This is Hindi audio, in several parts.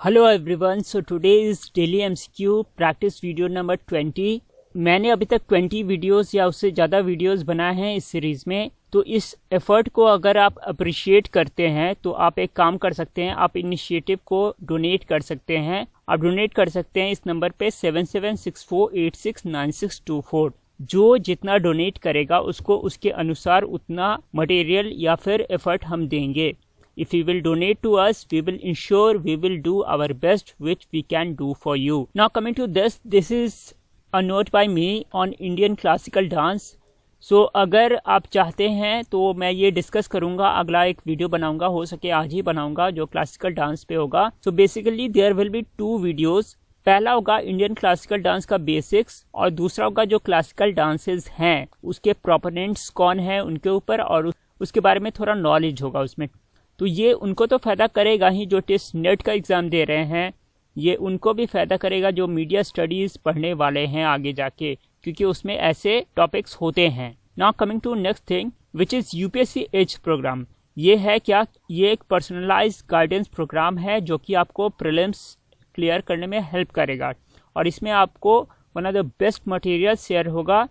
Hello everyone, so today is daily MCQ practice video number 20। मैंने अभी तक 20 वीडियोस या उससे ज़्यादा वीडियोस बनाए हैं इस सीरीज़ में। तो इस एफर्ट को अगर आप अप्रिशिएट करते हैं तो आप एक काम कर सकते हैं, आप इनिशिएटिव को डोनेट कर सकते हैं। आप डोनेट कर सकते हैं इस नंबर पे 7764869624। जो जितना डोनेट करेगा उसको उसके अनुसार उतना मटेरियल या फिर एफर्ट हम देंगे। If you will donate to us, we will ensure we will do our best which we can do for you. Now coming to this is a note by me on Indian classical dance. So अगर आप चाहते हैं तो मैं ये डिस्कस करूँगा, अगला एक वीडियो बनाऊँगा, हो सके आज ही बनाऊँगा, जो क्लासिकल डांस पे होगा। So basically there will be 2 videos. पहला होगा इंडियन क्लासिकल डांस का बेसिक्स और दूसरा होगा जो क्लासिकल डांसेस हैं उसके प्रोपोनेंट्स कौन हैं उनके ऊपर, और उसके बारे में थोड़ा नॉलेज होगा उसमें। तो ये उनको तो फ़ायदा करेगा ही जो टेस्ट नेट का एग्ज़ाम दे रहे हैं, ये उनको भी फ़ायदा करेगा जो मीडिया स्टडीज़ पढ़ने वाले हैं आगे जाके, क्योंकि उसमें ऐसे टॉपिक्स होते हैं। Now coming to next thing which is UPSC age program. ये है क्या? ये एक पर्सनलाइज्ड गाइडेंस प्रोग्राम है जो कि आपको प्रीलिम्स क्लियर करने में हेल्प करेगा, और इसमें आपको one of the best material share होगा।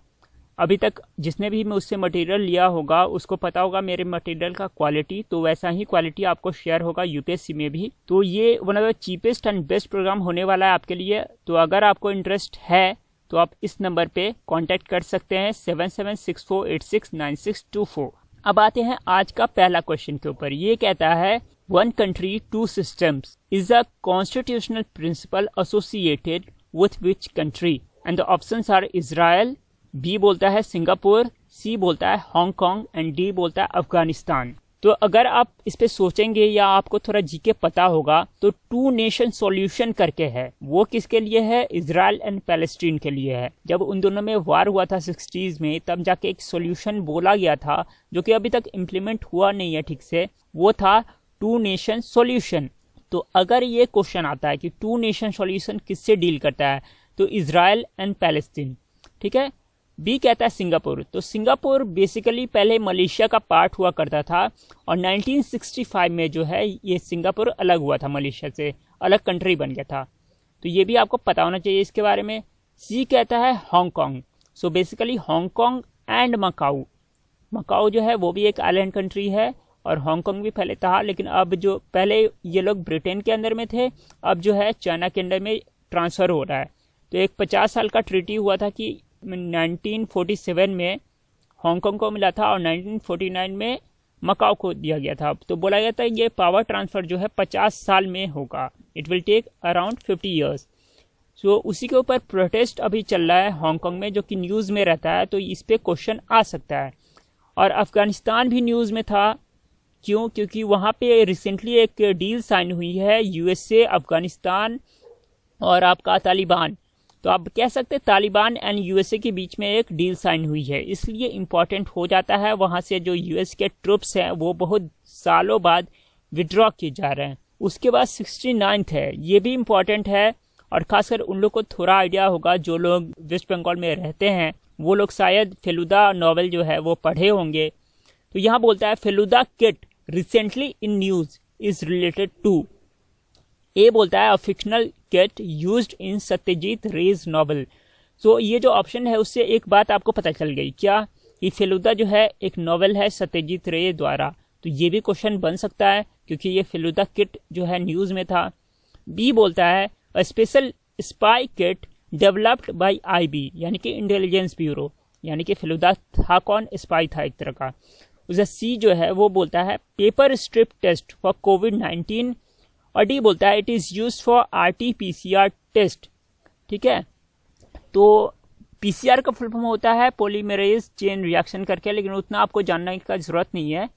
अभी तक जिसने भी मुझसे मटेरियल लिया होगा उसको पता होगा मेरे मटेरियल का क्वालिटी, तो वैसा ही क्वालिटी आपको शेयर होगा यूपीएससी में भी। तो ये one of the cheapest and best programme होने वाला है आपके लिए। तो अगर आपको इंटरेस्ट है तो आप इस नंबर पे कांटेक्ट कर सकते हैं 7764869624। अब आते हैं आज का पहला क्वेश्चन के ऊपर। ये कहता है one country two systems is a constitutional principle associated with which country, and the options are Israel, B बोलता है सिंगापुर, सी बोलता है हांगकांग एंड डी बोलता है अफगानिस्तान। तो अगर आप इस पे सोचेंगे या आपको थोड़ा जीके पता होगा तो 2 नेशन सॉल्यूशन करके है, वो किसके लिए है? इजराइल एंड पैलेस्टीन के लिए है। जब उन दोनों में वार हुआ था 60s में, तब जाके एक सॉल्यूशन बोला गया था जो कि अभी तक इम्प्लीमेंट हुआ नहीं है ठीक से, वो था 2 नेशन सॉल्यूशन। तो अगर ये क्वेश्चन आता है कि 2 नेशन सॉल्यूशन किससे डील करता है, तो इजराइल एंड पैलेस्टीन, ठीक है। बी कहता है सिंगापुर। तो सिंगापुर बेसिकली पहले मलेशिया का पार्ट हुआ करता था, और 1965 में जो है ये सिंगापुर अलग हुआ था, मलेशिया से अलग कंट्री बन गया था। तो ये भी आपको पता होना चाहिए इसके बारे में। सी कहता है Hong Kong. So basically Hong Kong and Macau. Macau जो है वो भी एक आइलैंड कंट्री है, और हांगकांग भी पहले था, लेकिन अब जो पहले ये लोग ब्रिटेन के अंदर में थे, अब जो है चाइना के अंदर में ट्रांसफ़र हो रहा है। तो एक 50 साल का ट्रीटी हुआ था कि 1947 में हांगकांग को मिला था और 1949 में मकाओ को दिया गया था। तो बोला गया था ये पावर ट्रांसफ़र जो है 50 साल में होगा, it will take around 50 years. So उसी के ऊपर प्रोटेस्ट अभी चल रहा है हांगकांग में, जो कि न्यूज़ में रहता है, तो इस पे क्वेश्चन आ सकता है। और अफगानिस्तान भी न्यूज़ में था, क्यों? क्योंकि वहाँ पे रिसेंटली एक डील साइन हुई है यूएसए, अफगानिस्तान और आपका तालिबान। तो आप कह सकते हैं तालिबान एंड यूएसए के बीच में एक डील साइन हुई है, इसलिए इम्पॉर्टेंट हो जाता है। वहाँ से जो यूएस के ट्रुप्स हैं वो बहुत सालों बाद विड्रॉ किए जा रहे हैं। उसके बाद 69th है, ये भी इम्पॉर्टेंट है, और खासकर उन लोग को थोड़ा आइडिया होगा जो लोग वेस्ट बंगाल में रहते हैं, वो लोग शायद फेलुदा नॉवल जो है वो पढ़े होंगे। तो यहाँ बोलता है Feluda kit recently in news is related to. A बोलता है a fictional kit used in Satyajit Ray's novel. So ये जो ऑप्शन है उससे एक बात आपको पता चल गई क्या, कि फेलुदा जो है एक नॉवल है सत्यजीत रे द्वारा। तो ये भी क्वेश्चन बन सकता है क्योंकि ये फेलुदा किट जो है न्यूज़ में था। बी बोलता है a special spy kit developed by IB, यानी कि इंटेलिजेंस ब्यूरो, यानी कि फेलुदा था कौन? स्पाई था एक तरह का। उसका सी जो है वो बोलता है पेपर स्ट्रिप टेस्ट फॉर कोविड-19, और डी बोलता है it is use for RT-PCR test. ठीक है, तो PCR का फुल फॉर्म होता है पॉलीमरेज चेन रिएक्शन करके, लेकिन उतना आपको जानने का जरूरत नहीं है।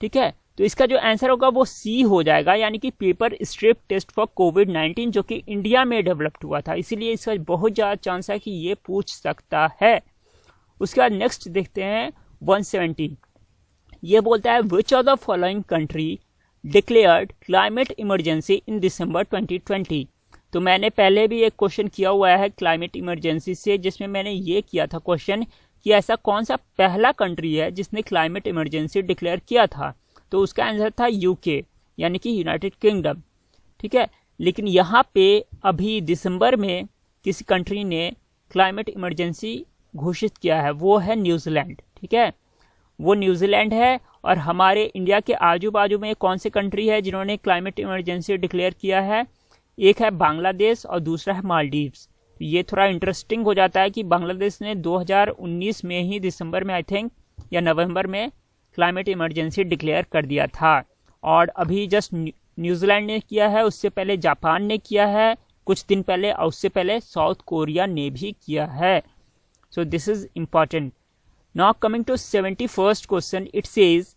ठीक है, तो इसका जो आंसर होगा वो सी हो जाएगा, यानी कि पेपर स्ट्रिप टेस्ट फॉर कोविड-19, जो कि इंडिया में डेवलप्ड हुआ था, इसीलिए इसका बहुत ज़्यादा चांस है कि ये पूछ सकता है। उसके बाद नेक्स्ट देखते हैं 170। ये बोलता है which of the following country declared climate emergency in December 2020। तो मैंने पहले भी एक क्वेश्चन किया हुआ है क्लाइमेट इमरजेंसी से, जिसमें मैंने ये किया था क्वेश्चन कि ऐसा कौन सा पहला कंट्री है जिसने क्लाइमेट इमरजेंसी डिक्लेयर किया था। तो उसका आंसर था यूके, यानी कि यूनाइटेड किंगडम। ठीक है, लेकिन यहाँ पे अभी दिसंबर में किसी कंट्री ने क्लाइमेट इमरजेंसी घोषित किया है, वो है न्यूजीलैंड। ठीक है, वो न्यूजीलैंड है। और हमारे इंडिया के आजू बाजू में कौन से कंट्री है जिन्होंने क्लाइमेट इमरजेंसी डिक्लेयर किया है? एक है बांग्लादेश और दूसरा है मालदीव्स। ये थोड़ा इंटरेस्टिंग हो जाता है कि बांग्लादेश ने 2019 में ही दिसंबर में आई थिंक या नवंबर में क्लाइमेट इमरजेंसी डिक्लेयर कर दिया था, और अभी जस्ट न्यूजीलैंड ने किया है, उससे पहले जापान ने किया है कुछ दिन पहले, और उससे पहले साउथ कोरिया ने भी किया है। So this is important. Now coming to 71st question, it says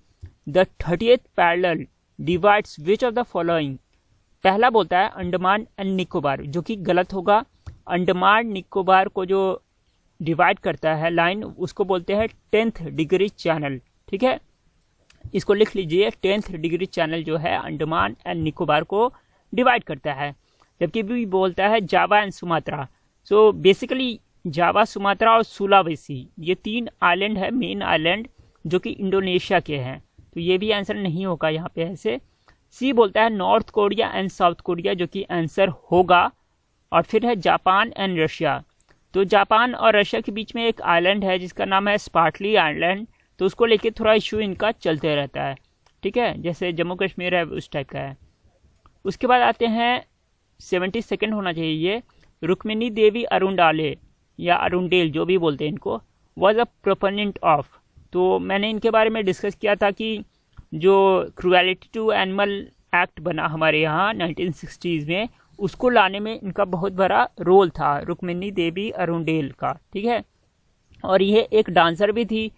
the 30th parallel divides which of the following. पहला बोलता है अंडमान एंड निकोबार, जो कि गलत होगा। अंडमान निकोबार को जो डिवाइड करता है लाइन, उसको बोलते हैं 10th डिग्री चैनल। ठीक है, इसको लिख लीजिए, 10th डिग्री चैनल जो है अंडमान एंड निकोबार को डिवाइड करता है। जबकि भी बोलता है Java and Sumatra. So basically Java, Sumatra और सुलावेसी, ये 3 आइलैंड है, मेन आइलैंड, जो कि इंडोनेशिया के हैं। तो ये भी आंसर नहीं होगा यहाँ पे ऐसे। सी बोलता है north Korea and south Korea, जो कि आंसर होगा। और फिर है जापान एंड रशिया। तो जापान और रशिया के बीच में एक आइलैंड है जिसका नाम है स्पार्टली आइलैंड, तो उसको लेके थोड़ा इशू इनका चलते रहता है। ठीक है, जैसे जम्मू कश्मीर है उस टाइप का है। उसके बाद आते हैं 72nd होना चाहिए ये, रुक्मिणी देवी अरुंडाले या अरुंडेल, जो भी बोलते हैं इनको, वॉज अ प्रोपोनेंट ऑफ। तो मैंने इनके बारे में डिस्कस किया था कि जो क्रुएलिटी टू एनिमल एक्ट बना हमारे यहाँ 1960s में, उसको लाने में इनका बहुत बड़ा रोल था, रुक्मिणी देवी अरुंडेल का। ठीक है, और ये एक डांसर भी थी।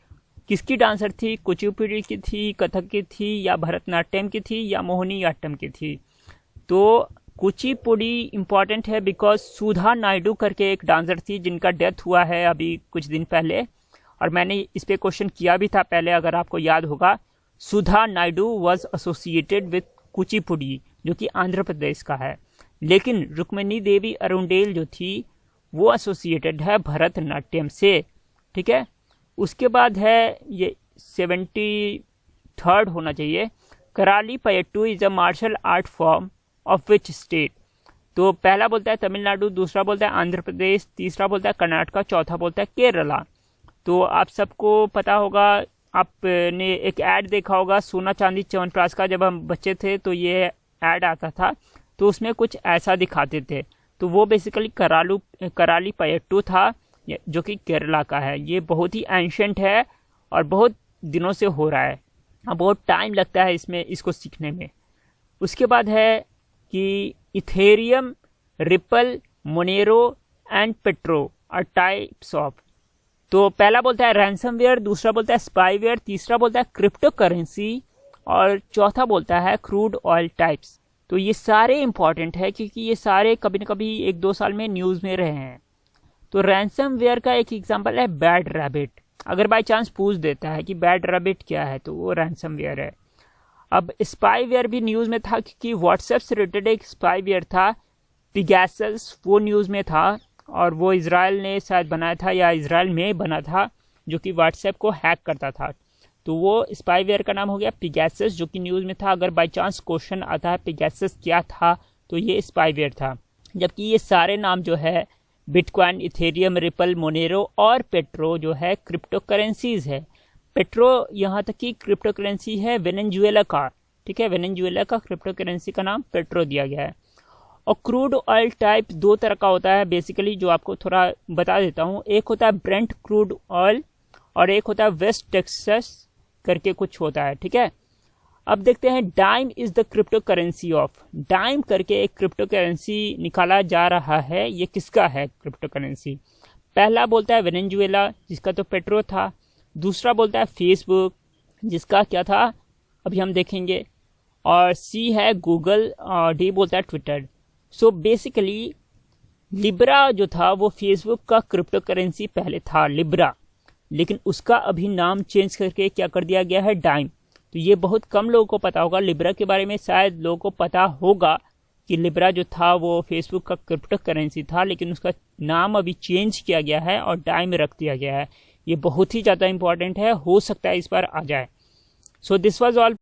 किसकी डांसर थी? कुचिपुड़ी की थी, कथक की थी, या भरतनाट्यम की थी, या मोहिनीअट्टम की थी? तो कुचिपुड़ी इम्पॉर्टेंट है बिकॉज सुधा नायडू करके एक डांसर थी जिनका डेथ हुआ है अभी कुछ दिन पहले, और मैंने इस पे क्वेश्चन किया भी था पहले, अगर आपको याद होगा। Sudha Naidu was associated with Kuchipudi, जो कि आंध्र प्रदेश का है, लेकिन रुक्मिणी देवी अरुंडेल जो थी वो एसोसिएटेड है भरतनाट्यम से। ठीक है, उसके बाद है ये 73rd होना चाहिए, Kalaripayattu is a martial art form of which state. तो पहला बोलता है तमिलनाडु, दूसरा बोलता है आंध्र प्रदेश, तीसरा बोलता है कर्नाटका, चौथा बोलता है केरला। तो आप सबको पता होगा, आपने एक ऐड देखा होगा सोना चांदी च्यवनप्राश का, जब हम बच्चे थे तो ये ऐड आता था, तो उसमें कुछ ऐसा दिखाते थे। तो वो बेसिकली कराली पयट्टू था, जो कि केरला का है। ये बहुत ही एंशंट है और बहुत दिनों से हो रहा है, बहुत टाइम लगता है इसमें, इसको सीखने में। उसके बाद है कि Ethereum, Ripple, Monero and Petro are types of. तो पहला बोलता है रैंसमवेयर, दूसरा बोलता है स्पाईवेयर, तीसरा बोलता है क्रिप्टो करेंसी, और चौथा बोलता है क्रूड ऑयल टाइप्स। तो ये सारे इंपॉर्टेंट है क्योंकि ये सारे कभी न कभी 1-2 साल में न्यूज में रहे हैं। तो रैंसमवेयर का एक एग्जांपल है बैड रैबिट। अगर बाय चांस पूछ देता है कि बैड रैबिट क्या है, तो वो रैंसमवेयर है। अब स्पाईवेयर भी न्यूज में था क्योंकि व्हाट्सएप से रिलेटेड एक स्पाईवेयर था, पिगैसस, वो न्यूज में था, और वो इजराइल ने शायद बनाया था या इजराइल में बना था, जो कि व्हाट्सएप को हैक करता था। तो वो स्पाईवेयर का नाम हो गया पिगैसस, जो कि न्यूज में था। अगर बाय चांस क्वेश्चन आता है पिगैसस क्या था, तो ये स्पाईवेयर था। जबकि ये सारे नाम जो है बिटकॉइन, इथेरियम, रिपल, मोनेरो और पेट्रो जो है क्रिप्टो करेंसीज है। पेट्रो यहाँ तक कि क्रिप्टो करेंसी है वेनेजुएला का। ठीक है, वेनेजुएला का क्रिप्टो करेंसी का नाम पेट्रो दिया गया है। और क्रूड ऑयल टाइप 2 तरह का होता है बेसिकली, जो आपको थोड़ा बता देता हूँ। एक होता है ब्रेंट क्रूड ऑयल और एक होता है वेस्ट टेक्सास करके कुछ होता है। ठीक है, अब देखते हैं Dime is the crypto currency of. Dime करके एक क्रिप्टो करेंसी निकाला जा रहा है, ये किसका है क्रिप्टो करेंसी? पहला बोलता है वेनेजुएला, जिसका तो पेट्रो था। दूसरा बोलता है फेसबुक, जिसका क्या था अभी हम देखेंगे। और सी है गूगल, और डी बोलता है ट्विटर। सो बेसिकली लिब्रा जो था वो फेसबुक का क्रिप्टो करेंसी पहले था, लिब्रा, लेकिन उसका अभी नाम चेंज करके क्या कर दिया गया है, डाइम। तो ये बहुत कम लोगों को पता होगा। लिब्रा के बारे में शायद लोगों को पता होगा कि लिब्रा जो था वो फेसबुक का क्रिप्टो करेंसी था, लेकिन उसका नाम अभी चेंज किया गया है और डाइम रख दिया गया है। ये बहुत ही ज़्यादा इंपॉर्टेंट है, हो सकता है इस बार आ जाए। So this was all